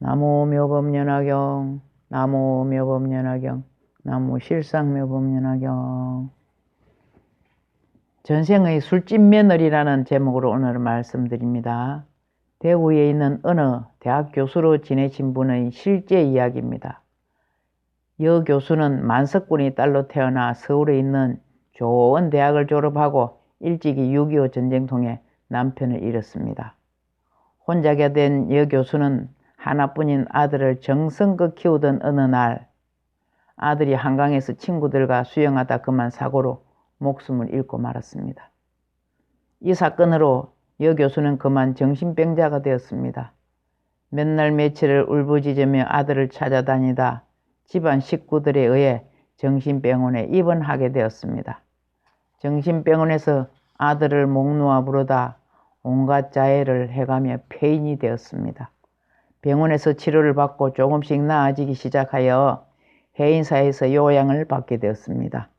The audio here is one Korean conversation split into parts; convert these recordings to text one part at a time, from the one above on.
나무묘법연화경, 나무묘법연화경, 나무실상묘법연화경. 전생의 술집 며느리라는 제목으로 오늘 말씀드립니다. 대구에 있는 어느 대학 교수로 지내신 분의 실제 이야기입니다. 여 교수는 만석군의 딸로 태어나 서울에 있는 좋은 대학을 졸업하고 일찍이 6.25 전쟁 통해 남편을 잃었습니다. 혼자게 된 여 교수는 하나뿐인 아들을 정성껏 키우던 어느 날 아들이 한강에서 친구들과 수영하다 그만 사고로 목숨을 잃고 말았습니다. 이 사건으로 여 교수는 그만 정신병자가 되었습니다. 몇 날 며칠을 울부짖으며 아들을 찾아다니다 집안 식구들에 의해 정신병원에 입원하게 되었습니다. 정신병원에서 아들을 목 놓아 부르다 온갖 자해를 해가며 폐인이 되었습니다. 병원에서 치료를 받고 조금씩 나아지기 시작하여 해인사에서 요양을 받게 되었습니다.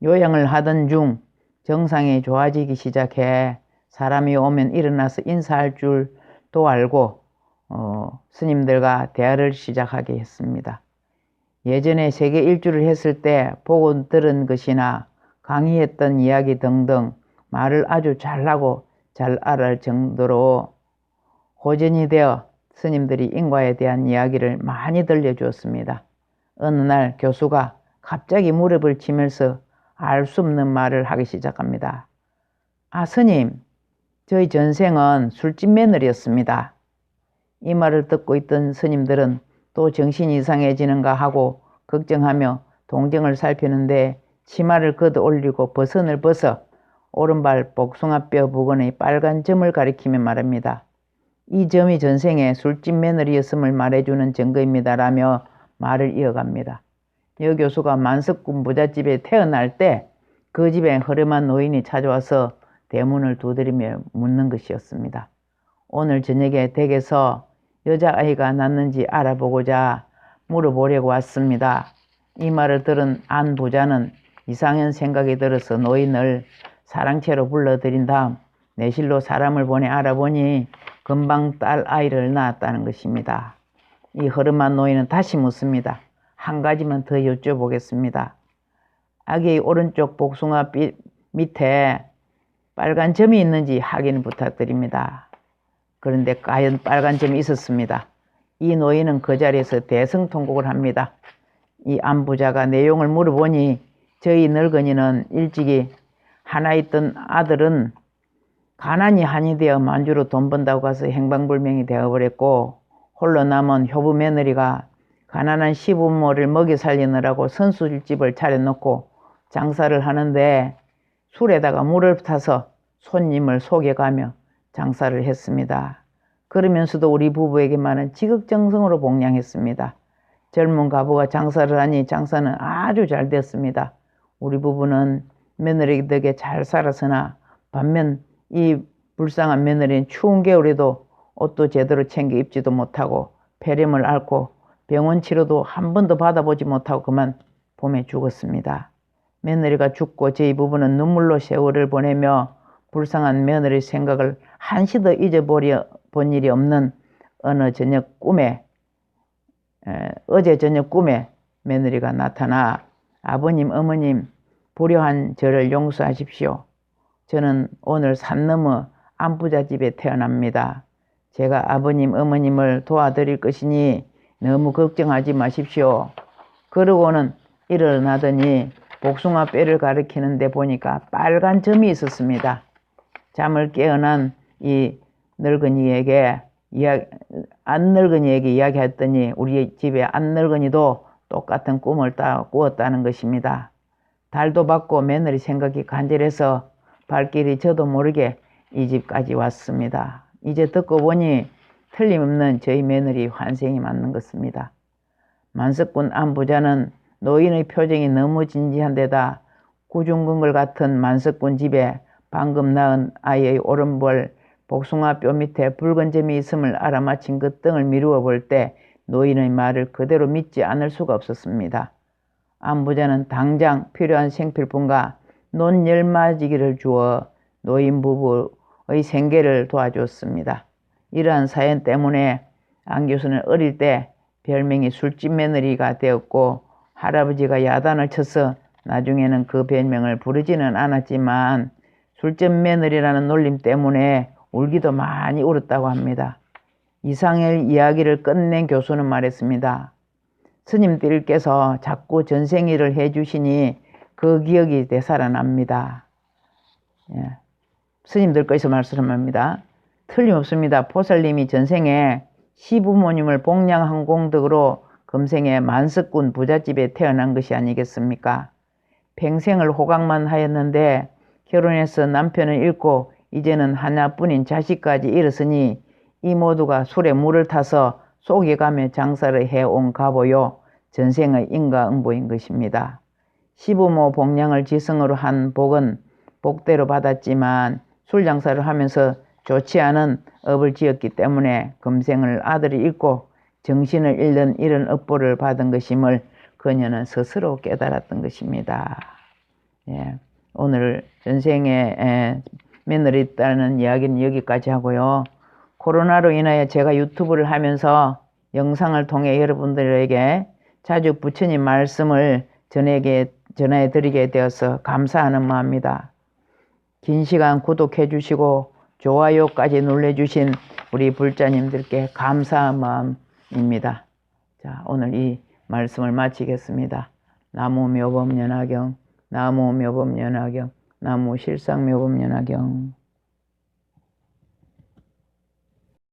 요양을 하던 중 정상이 좋아지기 시작해 사람이 오면 일어나서 인사할 줄도 알고 스님들과 대화를 시작하게 했습니다. 예전에 세계 일주를 했을 때 보고 들은 것이나 강의했던 이야기 등등 말을 아주 잘하고 잘 알을 정도로 호전이 되어 스님들이 인과에 대한 이야기를 많이 들려주었습니다. 어느 날 교수가 갑자기 무릎을 치면서 알 수 없는 말을 하기 시작합니다. 아, 스님, 저희 전생은 술집 며느리였습니다. 이 말을 듣고 있던 스님들은 또 정신이 이상해지는가 하고 걱정하며 동정을 살피는데 치마를 걷어 올리고 버선을 벗어 오른발 복숭아뼈 부근의 빨간 점을 가리키며 말합니다. 이 점이 전생에 술집 며느리였음을 말해주는 증거입니다. 라며 말을 이어갑니다. 여 교수가 만석군 부잣집에 태어날 때 그 집에 허름한 노인이 찾아와서 대문을 두드리며 묻는 것이었습니다. 오늘 저녁에 댁에서 여자아이가 낳는지 알아보고자 물어보려고 왔습니다. 이 말을 들은 안 부자는 이상한 생각이 들어서 노인을 사랑채로 불러들인 다음 내실로 사람을 보내 알아보니 금방 딸 아이를 낳았다는 것입니다. 이 허름한 노인은 다시 묻습니다. 한 가지만 더 여쭤보겠습니다. 아기의 오른쪽 복숭아 밑에 빨간 점이 있는지 확인 부탁드립니다. 그런데 과연 빨간 점이 있었습니다. 이 노인은 그 자리에서 대성통곡을 합니다. 이 안부자가 내용을 물어보니 저희 늙은이는 일찍이 하나 있던 아들은 가난이 한이 되어 만주로 돈 번다고 가서 행방불명이 되어버렸고 홀로 남은 효부 며느리가 가난한 시부모를 먹여 살리느라고 선술집을 차려놓고 장사를 하는데 술에다가 물을 타서 손님을 속여가며 장사를 했습니다. 그러면서도 우리 부부에게만은 지극정성으로 봉양했습니다. 젊은 가부가 장사를 하니 장사는 아주 잘 됐습니다. 우리 부부는 며느리 덕에 잘 살았으나 반면 이 불쌍한 며느리는 추운 겨울에도 옷도 제대로 챙겨 입지도 못하고 폐렴을 앓고 병원 치료도 한 번도 받아보지 못하고 그만 봄에 죽었습니다. 며느리가 죽고 저희 부부는 눈물로 세월을 보내며 불쌍한 며느리 생각을 한시도 잊어버려 본 일이 없는 어제 저녁 꿈에 며느리가 나타나 아버님, 어머님, 불효한 저를 용서하십시오. 저는 오늘 산 너머 안부자 집에 태어납니다. 제가 아버님, 어머님을 도와드릴 것이니 너무 걱정하지 마십시오. 그러고는 일어나더니 복숭아 뼈를 가리키는데 보니까 빨간 점이 있었습니다. 잠을 깨어난 이 늙은이에게 안늙은이에게 이야기했더니 우리 집에 안늙은이도 똑같은 꿈을 꾸었다는 것입니다. 달도 받고 며느리 생각이 간절해서 발길이 저도 모르게 이 집까지 왔습니다. 이제 듣고 보니 틀림없는 저희 며느리 환생이 맞는 것입니다. 만석군 안부자는 노인의 표정이 너무 진지한 데다 구중궁궐 같은 만석군 집에 방금 낳은 아이의 오른발 복숭아 뼈 밑에 붉은 점이 있음을 알아맞힌 그 등을 미루어 볼 때 노인의 말을 그대로 믿지 않을 수가 없었습니다. 안부자는 당장 필요한 생필품과 논 열마지기를 주어 노인 부부의 생계를 도와주었습니다. 이러한 사연 때문에 안 교수는 어릴 때 별명이 술집 며느리가 되었고 할아버지가 야단을 쳐서 나중에는 그 별명을 부르지는 않았지만 술집 며느리라는 놀림 때문에 울기도 많이 울었다고 합니다. 이상의 이야기를 끝낸 교수는 말했습니다. 스님들께서 자꾸 전생일을 해주시니 그 기억이 되살아납니다. 예. 스님들께서 말씀합니다. 틀림없습니다. 보살님이 전생에 시부모님을 복양한 공덕으로 금생에 만석군 부잣집에 태어난 것이 아니겠습니까? 평생을 호강만 하였는데 결혼해서 남편을 잃고 이제는 하나뿐인 자식까지 잃었으니 이 모두가 술에 물을 타서 속여가며 장사를 해온 가보요. 전생의 인과응보인 것입니다. 시부모 복양을 지성으로 한 복은 복대로 받았지만 술 장사를 하면서 좋지 않은 업을 지었기 때문에 금생을 아들을 잃고 정신을 잃는 이런 업보를 받은 것임을 그녀는 스스로 깨달았던 것입니다. 예, 오늘 전생에 며느리 있다는 이야기는 여기까지 하고요. 코로나로 인하여 제가 유튜브를 하면서 영상을 통해 여러분들에게 자주 부처님 말씀을 전해드리게 되어서 감사하는 마음입니다. 긴 시간 구독해 주시고 좋아요까지 눌러주신 우리 불자님들께 감사한 마음입니다. 자, 오늘 이 말씀을 마치겠습니다. 나무 묘법연화경, 나무 묘법연화경, 나무 실상묘법연화경.